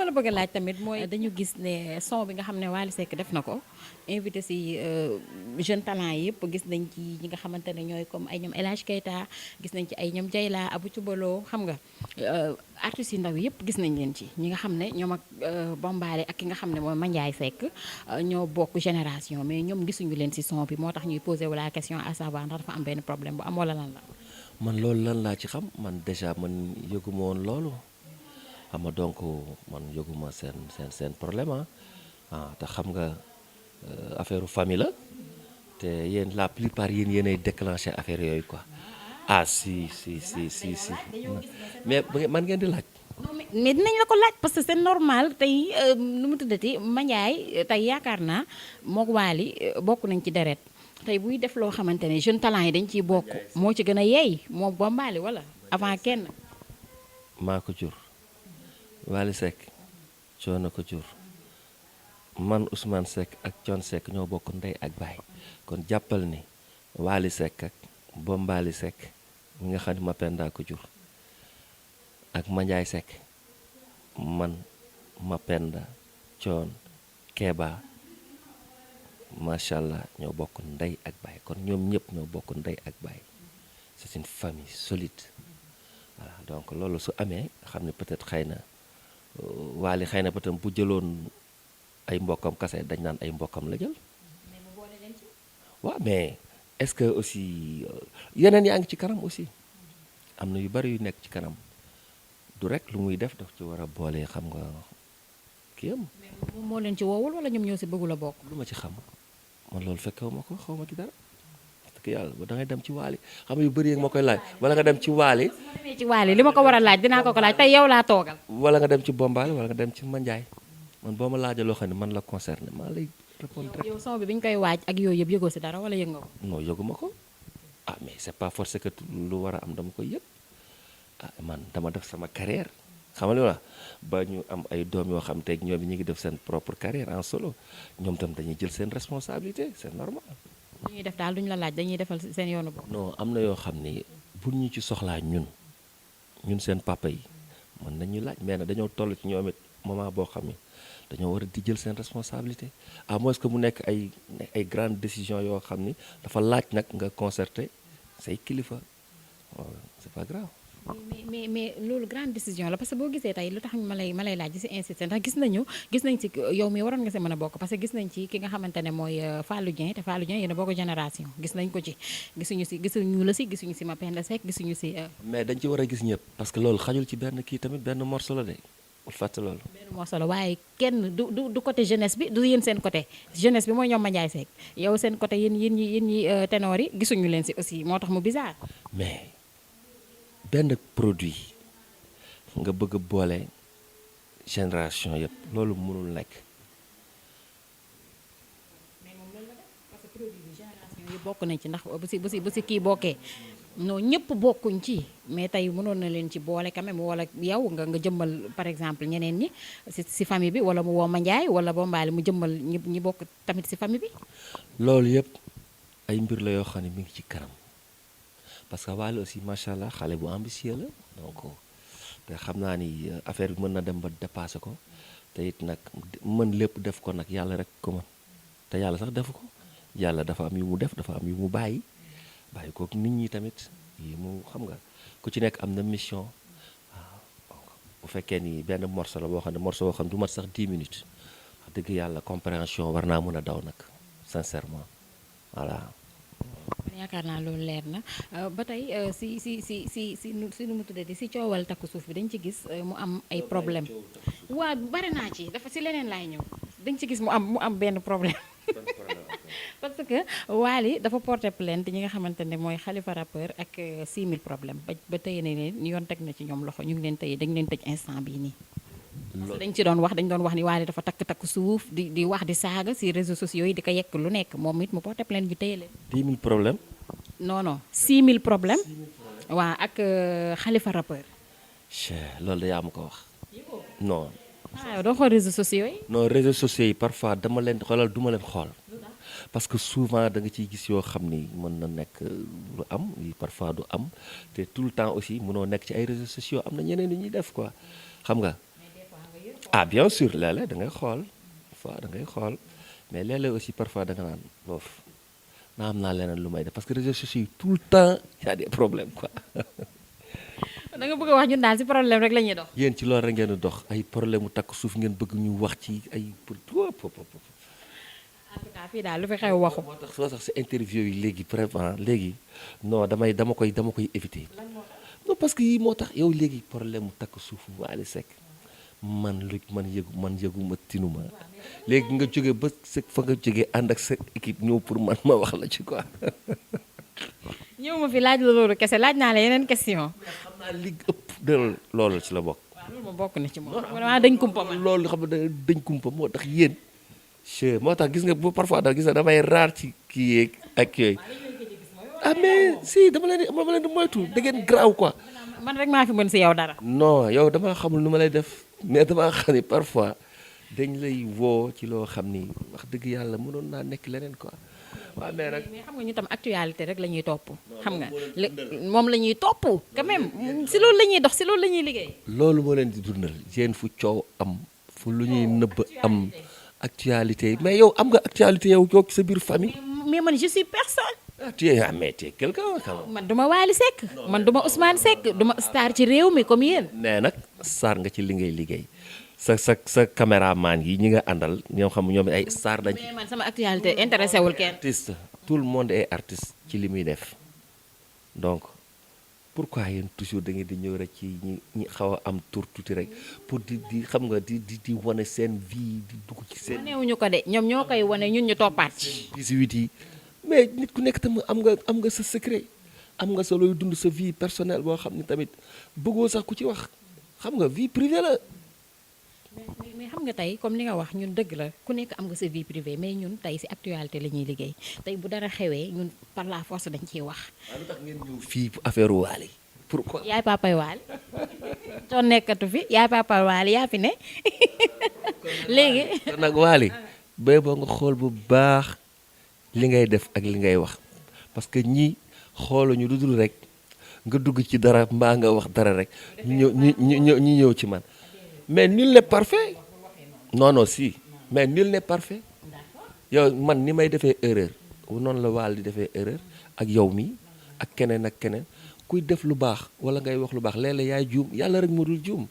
la bëgg a laaj tamit mooy dañu gis ne son bi nga xam ne Wally Seck def na ko invité si jeune talent yi yëpp gis nañ ci ñi nga xamante ne ñooy comme ay ñoom El Hadj Keita gis nañ ci ay ñoom Dieyla Abou Thioubalo xam nga artistes yu ndaw yëpp gis nañ leen ci ñi nga xam ne ñoom ak Bombale ak ki nga xam ne mooy Mandiaye Seck ñoo bokk génération mais ñoom gisuñu leen si son bi moo tax ñuy posé wu la question à savoir ndax dafa am benn problème bu am wala lan la. man loolu lan laa ci xam man déjà man yëguma woon loolu xam nga donc man yëguma seen problème te xam nga affaire famille la te yéen la plupart yéenay déclenché affaire yooyu quoi si mais man ngeen di laaj. non mais dinañ la ko laaj parce que c'est normal tey nu mu tuddati Mandiaye tey yaakaar naa mook Wally bokk nañ ci deret tey buy def loo xamante ne jeune talent yi dañ ciy bokk moo ci gën a yeey moom Bombali wala avant kenn. maa ko jur Wally Seck Thione ko jur man Ousmane Seck ak Thione Seck ñoo bokk ndey ak baay kon jàppal ni Wally Seck ak Bombali Seck mi nga xam ne Mapenda ko jur ak Mandiaye Seck man Mapenda Thione Keba macha allah ñoo bokk ndey ak baay kon ñoom ñëpp ñoo bokk ndey ak baay c'est une famille solide voilà donc loolu su amee xam ne peut-être xëy na Wally xëy na peut-être bu jëloon ay mbokkam kase dañ naan ay mbokkam la jël. waaw mais est-ce que aussi yeneen yaa ngi ci kanam aussi am na yu bari yu nekk ci kanam du rek lu muy def daf ci war a boole xam nga kii am. mais moom moo leen ci woowul wala ñoom ñoo si bëggul a bokk. lu ma ci xam man loolu fekkewu ma ko xaw ma ci dara parce que yàlla ba da ngay dem ci Wally xam nga yu bëri yeeg ma koy laaj wala nga dem ci Wally. su ma demee ci Wally li ma ko war a laaj dinaa ko laaj tey yow laa toogal. wala nga dem ci Bombale wala nga dem ci Mandiaye man boo ma laajee loo xam ne man la concerné maa lay répondre direct. yow son bi ñu koy waaj ak yooyu yëpp yëgoo si dara wala yëg nga ko. non yëguma ko mais c'est pas forcé que lu war a am dama koy yëg man dama def sama carrière xam nga la ba ñu am ay doom yoo xam te ñoom ñu ngi def seen propre carrière en solo ñoom tam dañuy jël seen responsabilité c'est normal. lu ñuy def daal duñu la laaj dañuy defal seen yoonu bopp. non am na yoo xam ni bu ñu ci soxlaa ñun seen papa yi mën nañu laaj mais nag dañoo toll ci ñoom it moment boo xam ni dañoo war a di jël seen responsabilité à moins que mu nekk ay grandes décisions yoo xam ni dafa laaj nag nga concerter say kilifa c'est pas grave. mais loolu grande décision la parce que boo gisee tey lu tax ma lay laaj di si insister ndax gis nañ ci yow mi waroon nga si mën a bokk parce que gis nañ ci ki nga xamante ne mooy Fallou Dieng te Fallou Dieng yéen a bokk génération gis nañ ko ci gisuñu la si gisuñu si Mapenda Seck gisuñu si. mais dañ ci war a gis ñëpp parce que loolu xajul ci benn kii tamit benn morceau la de bul fàtte loolu. benn morceau la waaye kenn du côté jeunesse bi du yéen seen côté jeunesse bi mooy ñoom Mandiaye Seck yow seen côté yéen ñi ténor yi gisuñu leen si aussi moo tax mu bizarre. mais benn produit nga bëgg a boole génération yëpp loolu mënul nekk. mais moom loolu la def parce que produit bi génération yi bokk nañ ci ndax bu si kii bokkee non ñëpp bokkuñ ci mais tey mënoon na leen ci boole quand même wala yow nga jëmmal par exemple ñeneen ñi si famille bi wala mu woo Mandiaye wala Bombali mu jëmmal ñi bokk tamit si famille bi. loolu yëpp ay mbir la yoo xam ne mi ngi ci kanam. parce que Wally aussi macha allah xale bu ambitieux la donc te xam naa ni affaire bi mën na dem ba dépassé ko te it nag mën lépp def ko nag yàlla rek ko mën te yàlla sax defu ko yàlla dafa am yu mu def dafa am yu mu bàyyi ko nit ñi tamit yi mu xam nga ku ci nekk am na mission waaw bu fekkee ni benn morceau la boo xam ne morceau boo xam ne du mat sax 10 minutes wax dëgg yàlla compréhension war naa mën a daw nag sincèrement voilà. yaakaar naa loolu leer na ba tey si nu mu tuddati si coowal takku suuf bi dañ ci gis mu am ay problème waa bari naa ci dafa si leneen laay ñëw dañ ci gis mu am benn problème parce que Wally dafa porter plainte ñi nga xamante ne mooy Khalifa rappeur ak 6000 problème ba tëye ne leen ñu yoon teg na ci ñoom loxo ñu ngi leen tëye dañ leen tëj instant bii nii parce que dañ doon wax ni Wally dafa takk suuf di wax di saaga si réseaux sociaux yi di ko yekk lu nekk moom it mu porter plainte ñu tëye leen 10 000 problème non 6000 problème waaw ak Khalifa rappeur loolu da yaa ma ko wax non doo xool réseaux sociaux yi non réseaux sociaux yi parfois dama leen xoolal duma leen xool parce que souvent da nga ciy gis yoo xam ni mën na nekk lu am yi parfois du am te tout le temps aussi mënoo nekk ci ay réseaux sociaux am na ñeneen ñi ñuy def quoi xam nga ah bien sûr léeg-léeg da ngay xool fois da ngay xool mais léeg-léeg aussi parfois da nga naan boof naa am naa leneen lu may def parce que réseaux sociaux yi tout le temps y a des problèmes quoi. da nga bëgg a wax ñun daal si problème rek la ñuy dox. yéen ci loolu rek ngeen di dox ay problème mu takk suuf ngeen bëgg ñu wax ci ay pour en tout cas fii daal lu fi xew waxu. moo tax soo sax si interview yi léegi vraiment léegi non dama koy éviter non parce que yii moo tax yow léegi problème mu takk suufu Wally Seck man yëguma tinuma léegi nga jóge ba sa fa nga jóge ànd ak sa équipe ñëw pour man ma wax la ci quoi. ñëw ma fi laaj la loolu kese laaj naa la yeneen question. xam naa li ëpp de loolu ci la bokk. waaw loolu moom bokk na ci moom. vraiment dañ kumpa man. loolu xam nga dañ kumpa moo tax yéen. moo tax gis nga bu parfois da gis nga damay raar ci kii yeeg ak yooyu. ah mais si dama leen di moytu da ngeen garaaw quoi. man rek maa fi mën si yow dara. non yow damaa xamul nu ma lay def mais damaa xam ni parfois dañ lay woo ci loo xam ni wax dëgg yàlla mënoon naa nekk leneen quoi. waaw mais nag mais xam nga ñu tam actualité rek la ñuy topp. xam nga moom la ñuy topp quand même si loolu la ñuy dox si loolu la ñuy liggéey. loolu moo leen di dundal yéen fu coow am fu lu ñuy nëbb am actualité mais yow am nga actualité yow ci sa biir famille. mais man je suis personne. ah tu es mais tu es quelqu'un quand même. man duma Wally Seck man duma Ousmane Seck duma star ci réew mi comme yéen. mais nag star nga ci li ngay liggéey sa caméraman yi ñi nga àndal ñoo xam ñoom ay star dañ ci. mais man sama actualité intéressé wul kenn. artiste tout le monde est artiste ci li muy def donc pourquoi yéen toujours da ngeen di ñëw rek ci ñi xaw a am tur tuuti rek pour di xam nga di wane seen vie di dugg ci seen. wanewuñu ko de ñoom ñoo koy wane ñun ñu toppaat ci. 18 yi mais nit ku nekk tam am nga sa secret am nga sa looy dund sa vie personnelle boo xam ne tamit bëggoo sax ku ci wax xam nga vie privée la. mais xam nga tey comme li nga wax ñun dëgg la ku nekk am nga sa vie privée mais ñun tey si actualité la ñuy liggéey tey bu dara xewee ñun par la force dañ ciy wax. waaw lu tax ngeen ñëw fii affaire Wally pourquoi. yaay papay Wally soo nekkatu fi yaay papay Wally yaa fi ne léegi. kon nag Wally bay boo nga xool bu baax li ngay def ak li ngay wax parce que ñii xooluñu lu dul rek nga dugg ci dara mbaa nga wax dara rek ñu ñëw ci man. mais nul n'est parfait non si mais nul n'est parfait yow man ni may defee erreur noonu la Wally di defee erreur ak yow mi ak keneen kuy def lu baax wala ngay wax lu baax léeg-léeg yaay juum yàlla rek moo dul juum